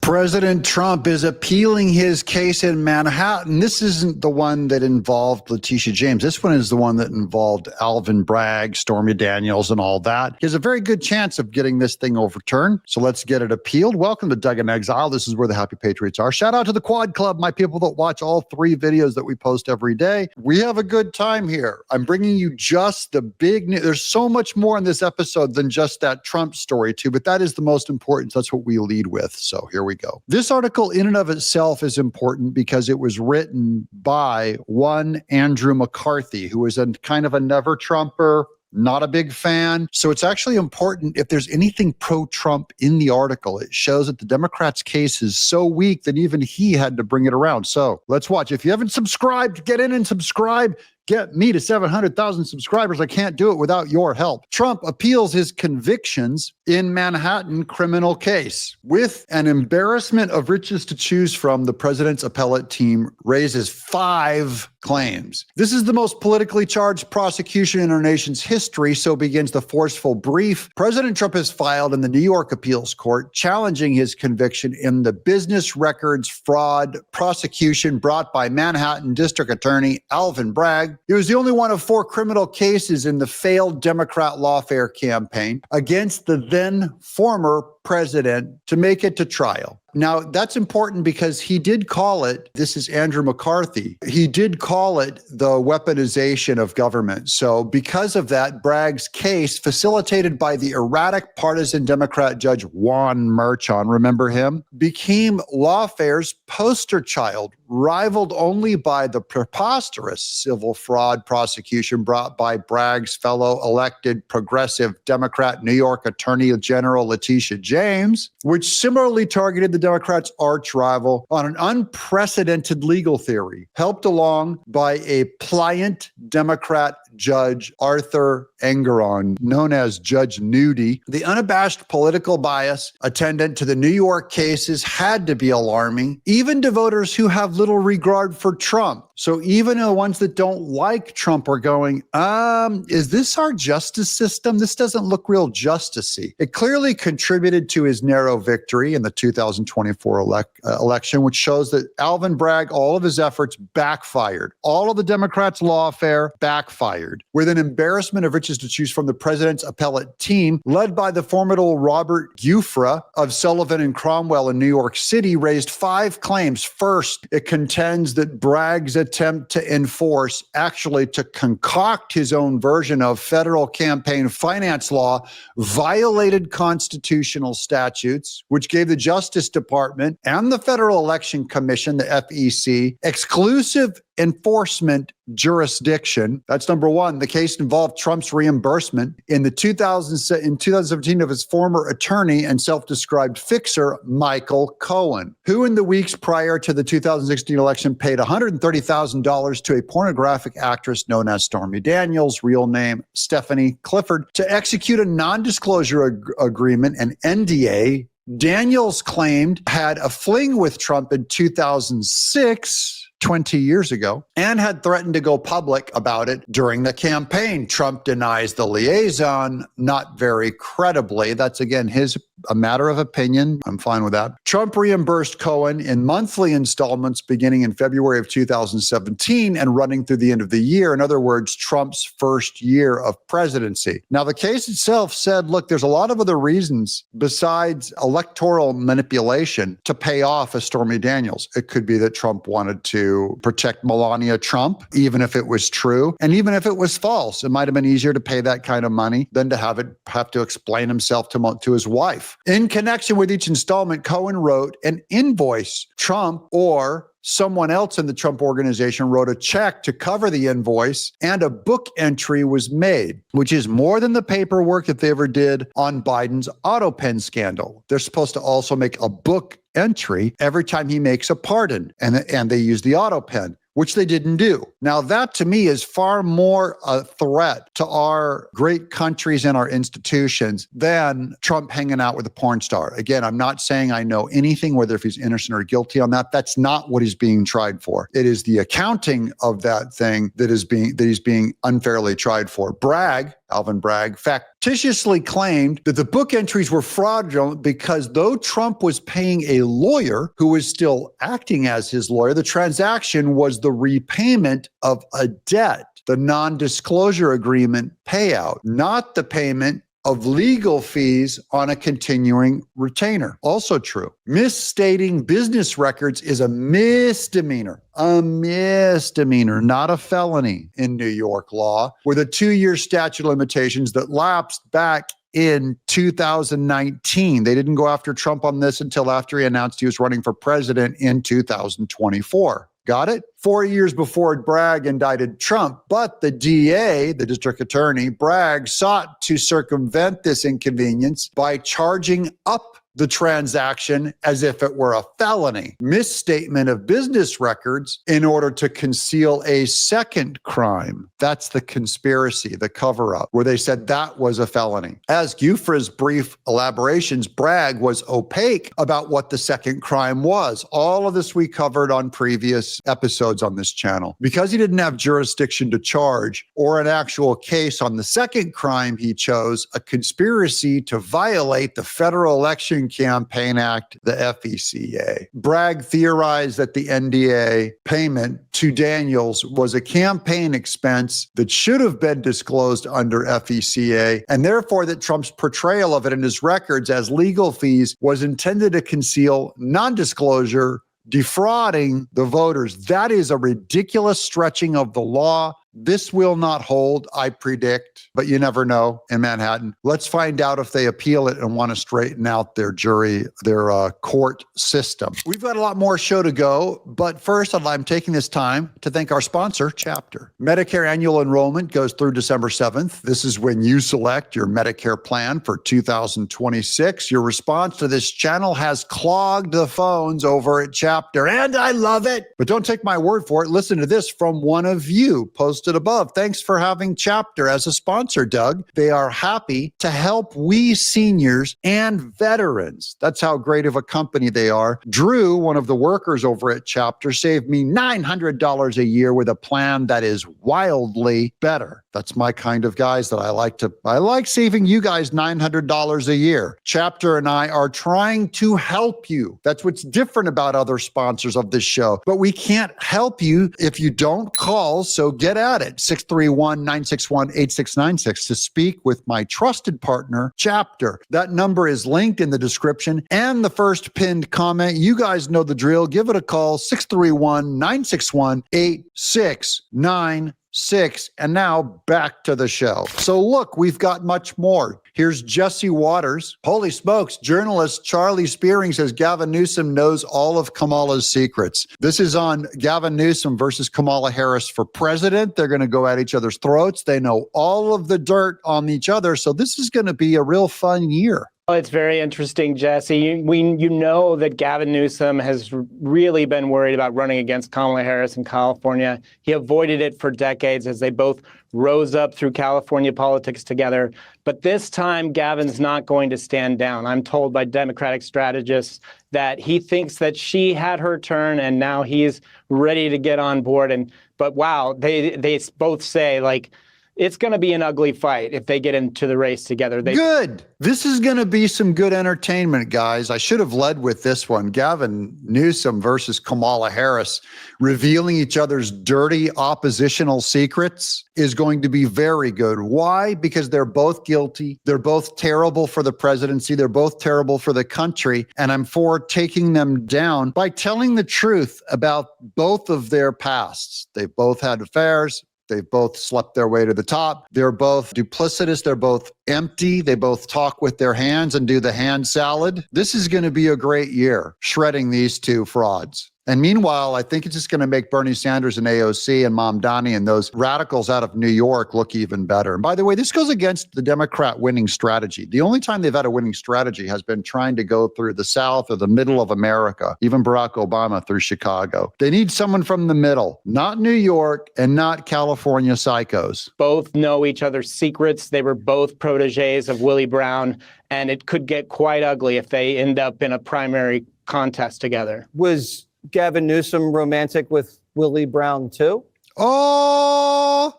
President Trump is appealing his case in Manhattan. This isn't the one that involved Letitia James. This one is the one that involved Alvin Bragg, Stormy Daniels, and all that. He has a very good chance of getting this thing overturned. So let's get it appealed. Welcome to Doug in Exile. This is where the happy patriots are. Shout out to the Quad Club, my people that watch all 3 videos that we post every day. We have a good time here. I'm bringing you just the big news. There's so much more in this episode than just that Trump story too, but that is the most important. That's what we lead with. So here we go. This article in and of itself is important because it was written by one Andrew McCarthy, who is a kind of a never Trumper, not a big fan. So it's actually important if there's anything pro-Trump in the article. It shows that the Democrats' case is so weak that even he had to bring it around. So let's watch. If you haven't subscribed, get in and subscribe. Get me to 700,000 subscribers. I can't do it without your help. Trump appeals his convictions in Manhattan criminal case. With an embarrassment of riches to choose from, the president's appellate team raises 5 claims. This is the most politically charged prosecution in our nation's history, so begins the forceful brief President Trump has filed in the New York Appeals Court challenging his conviction in the business records fraud prosecution brought by Manhattan District Attorney Alvin Bragg. He was the only one of 4 criminal cases in the failed Democrat lawfare campaign against the then former president to make it to trial. Now, that's important because he did call it, this is Andrew McCarthy, he did call it the weaponization of government. So because of that, Bragg's case, facilitated by the erratic partisan Democrat judge Juan Merchan, remember him, became lawfare's poster child, rivaled only by the preposterous civil fraud prosecution brought by Bragg's fellow elected progressive Democrat New York Attorney General Letitia James, which similarly targeted the Democrats' arch rival on an unprecedented legal theory, helped along by a pliant Democrat Judge Arthur Engeron, known as Judge Nudie. The unabashed political bias attendant to the New York cases had to be alarming, even to voters who have little regard for Trump. So even the ones that don't like Trump are going, is this our justice system? This doesn't look real justice-y. It clearly contributed to his narrow victory in the 2024 election, which shows that Alvin Bragg, all of his efforts backfired. All of the Democrats' lawfare backfired. With an embarrassment of riches to choose from, the president's appellate team, led by the formidable Robert Giuffre of Sullivan and Cromwell in New York City, raised 5 claims. First, it contends that Bragg's attempt to enforce, actually to concoct his own version of federal campaign finance law, violated constitutional statutes, which gave the Justice Department and the Federal Election Commission, the FEC, exclusive enforcement jurisdiction. That's number one. The case involved Trump's reimbursement in 2017 of his former attorney and self-described fixer, Michael Cohen, who in the weeks prior to the 2016 election paid $130,000 to a pornographic actress known as Stormy Daniels, real name Stephanie Clifford, to execute a non-disclosure agreement, an NDA. Daniels claimed had a fling with Trump in 2006, 20 years ago, and had threatened to go public about it during the campaign. Trump denies the liaison, not very credibly. That's, again, a matter of opinion. I'm fine with that. Trump reimbursed Cohen in monthly installments beginning in February of 2017 and running through the end of the year. In other words, Trump's first year of presidency. Now, the case itself said, look, there's a lot of other reasons besides electoral manipulation to pay off a Stormy Daniels. It could be that Trump wanted to protect Melania Trump, even if it was true. And even if it was false, it might have been easier to pay that kind of money than to have to explain himself to his wife. In connection with each installment, Cohen wrote an invoice. Trump or someone else in the Trump organization wrote a check to cover the invoice, and a book entry was made, which is more than the paperwork that they ever did on Biden's auto pen scandal. They're supposed to also make a book entry every time he makes a pardon, and they use the auto pen, which they didn't do. Now, that to me is far more a threat to our great countries and our institutions than Trump hanging out with a porn star. Again, I'm not saying I know anything, whether if he's innocent or guilty on that. That's not what he's being tried for. It is the accounting of that thing that he's being unfairly tried for. Bragg Alvin Bragg, factitiously claimed that the book entries were fraudulent because though Trump was paying a lawyer who was still acting as his lawyer, the transaction was the repayment of a debt, the non-disclosure agreement payout, not the payment of legal fees on a continuing retainer. Also true. Misstating business records is a misdemeanor, not a felony in New York law, with a 2-year statute of limitations that lapsed back in 2019. They didn't go after Trump on this until after he announced he was running for president in 2024. Got it? 4 years before Bragg indicted Trump, but the DA, the district attorney, Bragg, sought to circumvent this inconvenience by charging up the transaction as if it were a felony. Misstatement of business records in order to conceal a second crime. That's the conspiracy, the cover-up, where they said that was a felony. As Giuffre's brief elaborations, Bragg was opaque about what the second crime was. All of this we covered on previous episodes on this channel. Because he didn't have jurisdiction to charge or an actual case on the second crime, he chose a conspiracy to violate the Federal Election Campaign Act, the FECA. Bragg theorized that the NDA payment to Daniels was a campaign expense that should have been disclosed under FECA, and therefore that Trump's portrayal of it in his records as legal fees was intended to conceal non-disclosure, defrauding the voters. That is a ridiculous stretching of the law. This will not hold, I predict, but you never know in Manhattan. Let's find out if they appeal it and want to straighten out their jury, their court system. We've got a lot more show to go, but first I'm taking this time to thank our sponsor, Chapter. Medicare annual enrollment goes through December 7th. This is when you select your Medicare plan for 2026. Your response to this channel has clogged the phones over at Chapter, and I love it. But don't take my word for it. Listen to this from one of you, posted above. Thanks for having Chapter as a sponsor, Doug. They are happy to help we seniors and veterans. That's how great of a company they are. Drew, one of the workers over at Chapter, saved me $900 a year with a plan that is wildly better. That's my kind of guys that I like saving you guys $900 a year. Chapter and I are trying to help you. That's what's different about other sponsors of this show. But we can't help you if you don't call, so get at it. 631-961-8696 to speak with my trusted partner, Chapter. That number is linked in the description and the first pinned comment. You guys know the drill. Give it a call, 631-961-8696. And now back to the show. So look, we've got much more. Here's Jesse Waters. Holy smokes, journalist Charlie Spearing says Gavin Newsom knows all of Kamala's secrets. This is on Gavin Newsom versus Kamala Harris for president. They're going to go at each other's throats. They know all of the dirt on each other. So this is going to be a real fun year. Well, it's very interesting, Jesse. You know that Gavin Newsom has really been worried about running against Kamala Harris in California. He avoided it for decades as they both rose up through California politics together. But this time, Gavin's not going to stand down. I'm told by Democratic strategists that he thinks that she had her turn and now he's ready to get on board. But wow, they both say, like, it's going to be an ugly fight if they get into the race together. Good. This is going to be some good entertainment, guys. I should have led with this one. Gavin Newsom versus Kamala Harris, revealing each other's dirty oppositional secrets is going to be very good. Why? Because they're both guilty. They're both terrible for the presidency. They're both terrible for the country. And I'm for taking them down by telling the truth about both of their pasts. They've both had affairs. They've both slept their way to the top. They're both duplicitous. They're both empty. They both talk with their hands and do the hand salad. This is going to be a great year, shredding these two frauds. And meanwhile, I think it's just going to make Bernie Sanders and AOC and Mamdani and those radicals out of New York look even better. And by the way, this goes against the Democrat winning strategy. The only time they've had a winning strategy has been trying to go through the South or the middle of America, even Barack Obama through Chicago. They need someone from the middle, not New York and not California psychos. Both know each other's secrets. They were both proteges of Willie Brown, and it could get quite ugly if they end up in a primary contest together. Was Gavin Newsom romantic with Willie Brown too? Oh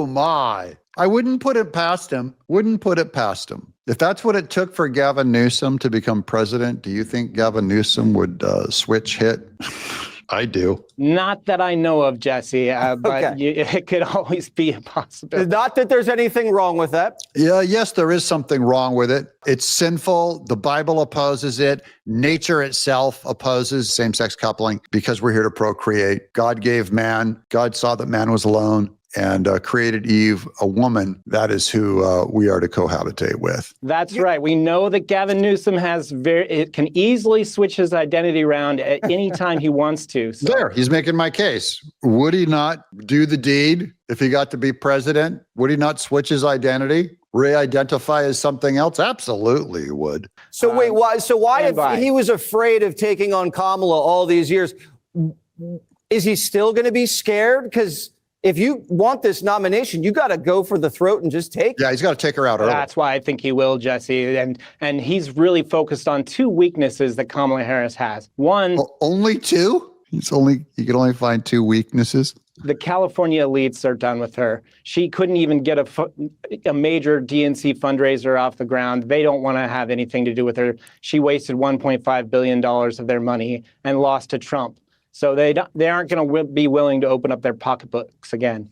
my. I wouldn't put it past him. Wouldn't put it past him. If that's what it took for Gavin Newsom to become president, do you think Gavin Newsom would switch hit? I do. Not that I know of, Jesse, but it could always be a possibility. Not that there's anything wrong with that. Yeah, yes, there is something wrong with it. It's sinful. The Bible opposes it. Nature itself opposes same-sex coupling because we're here to procreate. God gave man. God saw that man was alone and created Eve, a woman. That is who we are to cohabitate with. That's right. We know that Gavin Newsom can easily switch his identity around at any time he wants to. So. There, he's making my case. Would he not do the deed if he got to be president? Would he not switch his identity? Re-identify as something else? Absolutely he would. So wait, why? So why, if he was afraid of taking on Kamala all these years, is he still going to be scared? Because if you want this nomination, you got to go for the throat and just take it. Yeah, he's got to take her out early. That's why I think he will, Jesse. And he's really focused on two weaknesses that Kamala Harris has. One, only two? You can only find two weaknesses. The California elites are done with her. She couldn't even get a major DNC fundraiser off the ground. They don't want to have anything to do with her. She wasted $1.5 billion of their money and lost to Trump. So they aren't going to be willing to open up their pocketbooks again.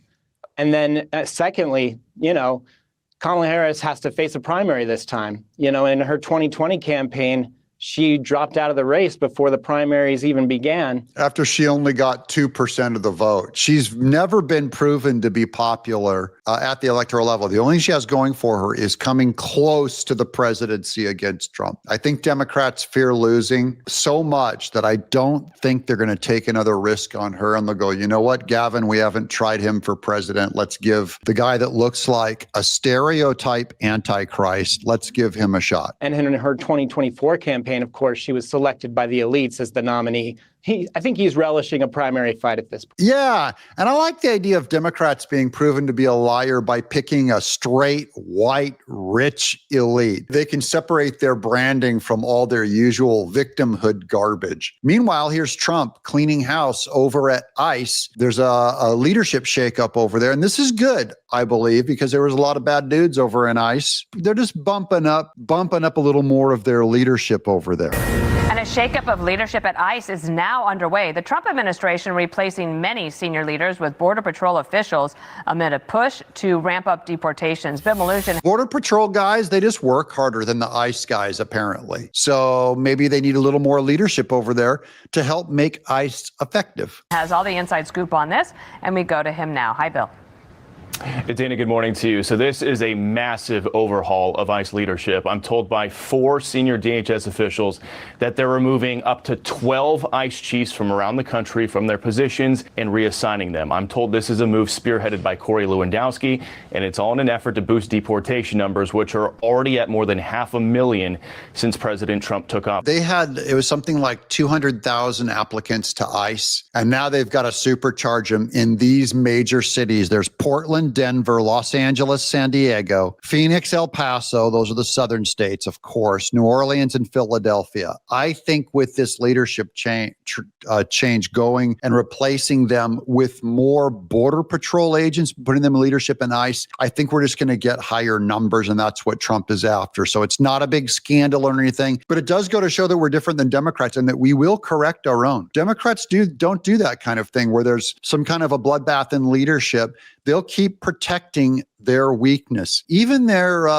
And then secondly, Kamala Harris has to face a primary this time. In her 2020 campaign, she dropped out of the race before the primaries even began. After she only got 2% of the vote. She's never been proven to be popular at the electoral level. The only thing she has going for her is coming close to the presidency against Trump. I think Democrats fear losing so much that I don't think they're going to take another risk on her. And they'll go, you know what, Gavin, we haven't tried him for president. Let's give the guy that looks like a stereotype antichrist, let's give him a shot. And in her 2024 campaign, of course, she was selected by the elites as the nominee. I think he's relishing a primary fight at this point. Yeah. And I like the idea of Democrats being proven to be a liar by picking a straight, white, rich elite. They can separate their branding from all their usual victimhood garbage. Meanwhile, here's Trump cleaning house over at ICE. There's a leadership shakeup over there. And this is good, I believe, because there was a lot of bad dudes over in ICE. They're just bumping up a little more of their leadership over there. And a shakeup of leadership at ICE is now underway. The Trump administration replacing many senior leaders with Border Patrol officials amid a push to ramp up deportations. Bill Maloogian. Border Patrol guys, they just work harder than the ICE guys, apparently. So maybe they need a little more leadership over there to help make ICE effective. Has all the inside scoop on this, and we go to him now. Hi, Bill. Dana, good morning to you. So this is a massive overhaul of ICE leadership. I'm told by 4 senior DHS officials that they're removing up to 12 ICE chiefs from around the country from their positions and reassigning them. I'm told this is a move spearheaded by Corey Lewandowski, and it's all in an effort to boost deportation numbers, which are already at more than 500,000 since President Trump took office. It was something like 200,000 applicants to ICE, and now they've got to supercharge them in these major cities. There's Portland, Denver, Los Angeles, San Diego, Phoenix, El Paso. Those are the southern states, of course, New Orleans and Philadelphia. I think with this leadership change going and replacing them with more Border Patrol agents, putting them in leadership in ICE, I think we're just going to get higher numbers, and that's what Trump is after. So it's not a big scandal or anything, but it does go to show that we're different than Democrats and that we will correct our own. Democrats don't do that kind of thing where there's some kind of a bloodbath in leadership. They'll keep protecting their weakness. Even their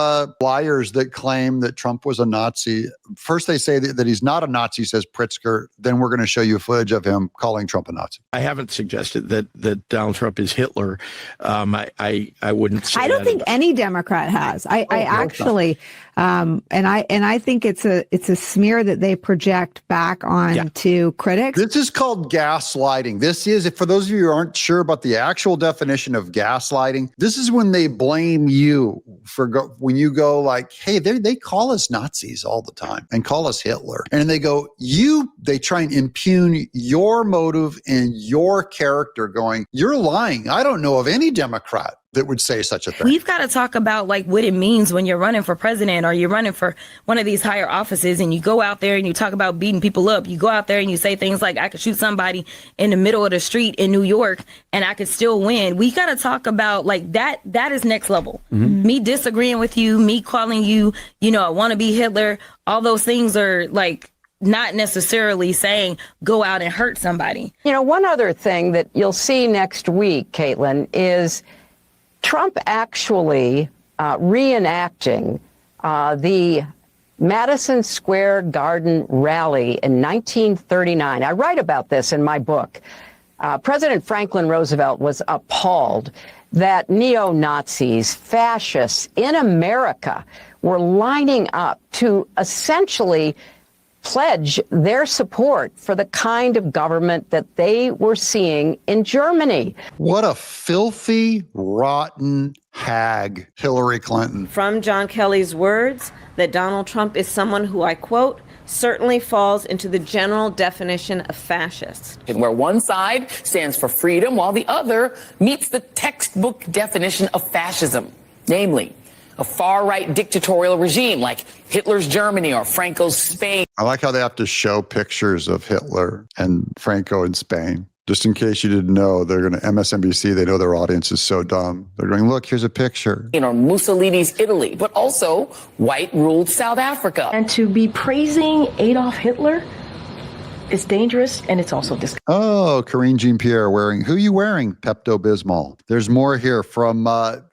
liars that claim that Trump was a Nazi, first they say that he's not a Nazi, says Pritzker, then we're going to show you footage of him calling Trump a Nazi. I haven't suggested that Donald Trump is Hitler. I wouldn't say I don't think any Democrat has. I actually, and I think it's a smear that they project back on to critics. This is called gaslighting. This is, for those of you who aren't sure about the actual definition of gaslighting, this is when they blame you for when you go like, hey, they call us Nazis all the time and call us Hitler. And they go, they try and impugn your motive and your character going, you're lying. I don't know of any Democrat that would say such a thing. We've got to talk about like what it means when you're running for president or you're running for one of these higher offices and you go out there and you talk about beating people up. You go out there and you say things like, I could shoot somebody in the middle of the street in New York and I could still win. We got to talk about like that. That is next level. Me disagreeing with you, me calling you, I want to be Hitler. All those things are like not necessarily saying go out and hurt somebody. One other thing that you'll see next week, Caitlin, is Trump actually reenacting the Madison Square Garden rally in 1939. I write about this in my book. President Franklin Roosevelt was appalled that neo-Nazis, fascists in America were lining up to essentially pledge their support for the kind of government that they were seeing in Germany. What a filthy, rotten hag, Hillary Clinton. From John Kelly's words, that Donald Trump is someone who, I quote, certainly falls into the general definition of fascist. Where one side stands for freedom while the other meets the textbook definition of fascism, namely a far-right dictatorial regime like Hitler's Germany or Franco's Spain. I like how they have to show pictures of Hitler and Franco in Spain. Just in case you didn't know, they're going to MSNBC. They know their audience is so dumb. They're going, look, here's a picture. Mussolini's Italy, but also white-ruled South Africa. And to be praising Adolf Hitler is dangerous, and it's also disgusting. Oh, Karine Jean-Pierre who are you wearing? Pepto-Bismol. There's more here from,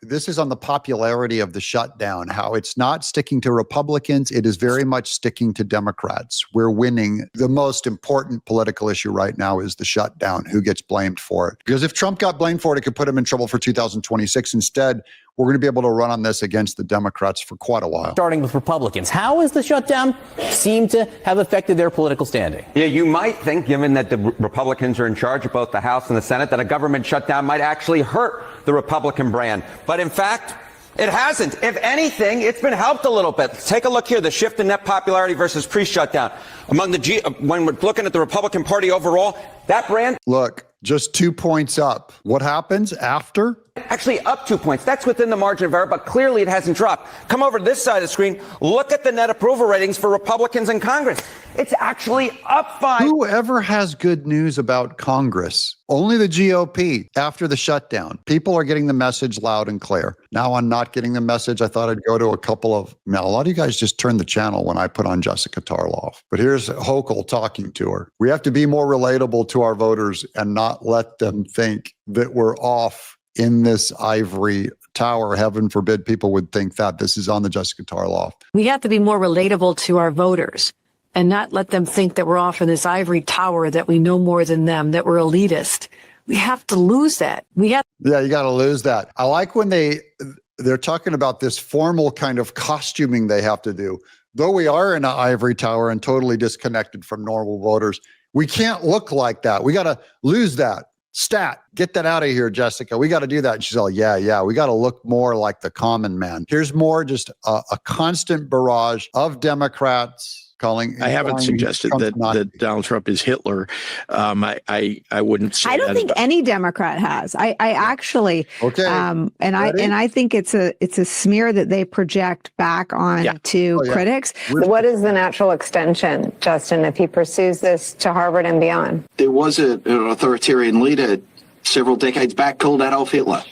this is on the popularity of the shutdown, how it's not sticking to Republicans. It is very much sticking to Democrats. We're winning. The most important political issue right now is the shutdown. Who gets blamed for it? Because if Trump got blamed for it, it could put him in trouble for 2026. Instead, we're going to be able to run on this against the Democrats for quite a while. Starting with Republicans, how has the shutdown seemed to have affected their political standing? Yeah, you might think, given that the Republicans are in charge of both the House and the Senate, that a government shutdown might actually hurt the Republican brand. But in fact, it hasn't. If anything, it's been helped a little bit. Take a look here, the shift in net popularity versus pre-shutdown. When we're looking at the Republican Party overall, that brand... Look, just 2 points up. What happens after? Actually up 2 points. That's within the margin of error, but clearly it hasn't dropped. Come over to this side of the screen. Look at the net approval ratings for Republicans in Congress. It's actually up 5. Whoever has good news about Congress? Only the GOP after the shutdown. People are getting the message loud and clear. Now I'm not getting the message. I thought I'd go to a lot of you guys just turn the channel when I put on Jessica Tarloff. But here's Hochul talking to her. We have to be more relatable to our voters and not let them think that we're off in this ivory tower. Heaven forbid people would think that. This is on the Jessica Tarloff. We have to be more relatable to our voters and not let them think that we're off in this ivory tower, that we know more than them, that we're elitist. We have to lose that. Yeah, you got to lose that. I like when they're talking about this formal kind of costuming they have to do. Though we are in an ivory tower and totally disconnected from normal voters, we can't look like that. We got to lose that. Stat, get that out of here, Jessica. We got to do that. And she's all, yeah. We got to look more like the common man. Here's more just a constant barrage of Democrats calling. I haven't suggested that Donald Trump is Hitler. I wouldn't say I don't think any Democrat has. I actually, okay. I think it's a smear that they project back on to critics. What is the natural extension, Justin, if he pursues this to Harvard and beyond? There was an authoritarian leader several decades back called Adolf Hitler.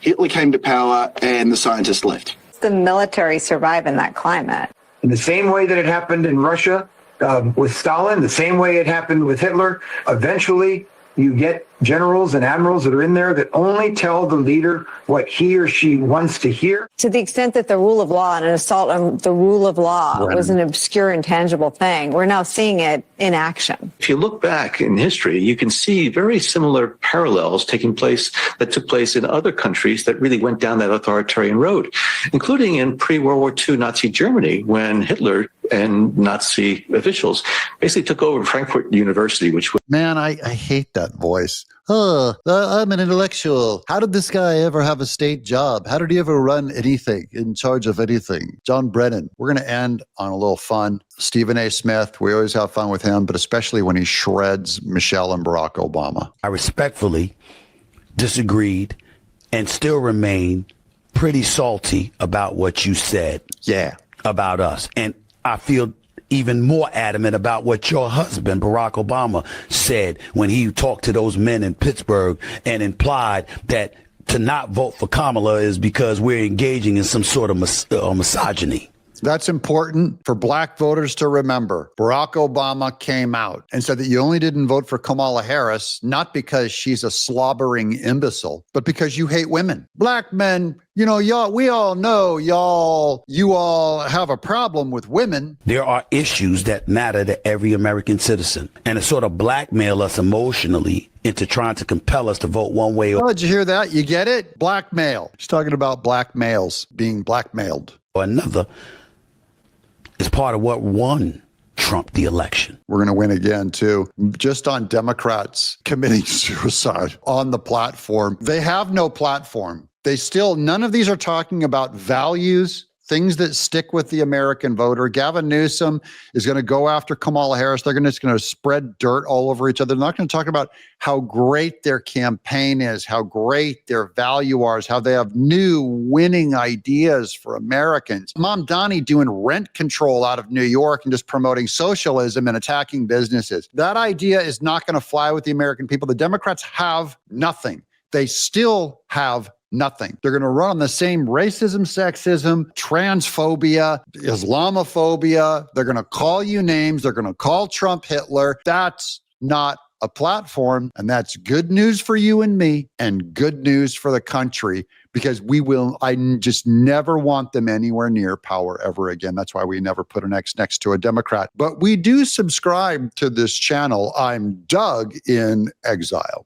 Hitler came to power and the scientists left. The military survive in that climate. In the same way that it happened in Russia with Stalin, the same way it happened with Hitler, eventually you get generals and admirals that are in there that only tell the leader what he or she wants to hear. To the extent that the rule of law and an assault on the rule of law was an obscure, intangible thing, we're now seeing it in action. If you look back in history, you can see very similar parallels that took place in other countries that really went down that authoritarian road, including in pre-World War II Nazi Germany, when Hitler and Nazi officials basically took over Frankfurt University, which was... Man, I hate that voice. Oh, I'm an intellectual. How did this guy ever have a state job? How did he ever run anything, in charge of anything? John Brennan. We're going to end on a little fun. Stephen A. Smith, we always have fun with him, but especially when he shreds Michelle and Barack Obama. I respectfully disagreed and still remain pretty salty about what you said. Yeah. About us. And I feel even more adamant about what your husband, Barack Obama, said when he talked to those men in Pittsburgh and implied that to not vote for Kamala is because we're engaging in some sort of misogyny. That's important for black voters to remember. Barack Obama came out and said that you only didn't vote for Kamala Harris, not because she's a slobbering imbecile, but because you hate women. Black men, you know, we all know you all have a problem with women. There are issues that matter to every American citizen, and it sort of blackmail us emotionally into trying to compel us to vote one way. Oh, did you hear that? You get it? Blackmail. He's talking about black males being blackmailed. Or another. Is part of what won Trump the election. We're going to win again, too. Just on Democrats committing suicide on the platform. They have no platform. None of these are talking about values, things that stick with the American voter. Gavin Newsom is going to go after Kamala Harris. They're just going to spread dirt all over each other. They're not going to talk about how great their campaign is, how great their value is, how they have new winning ideas for Americans. Mom Donnie doing rent control out of New York and just promoting socialism and attacking businesses. That idea is not going to fly with the American people. The Democrats have nothing. They still have nothing. They're going to run on the same racism, sexism, transphobia, Islamophobia. They're going to call you names. They're going to call Trump Hitler. That's not a platform. And that's good news for you and me and good news for the country, because I just never want them anywhere near power ever again. That's why we never put an X next to a Democrat. But we do subscribe to this channel. I'm Doug in Exile.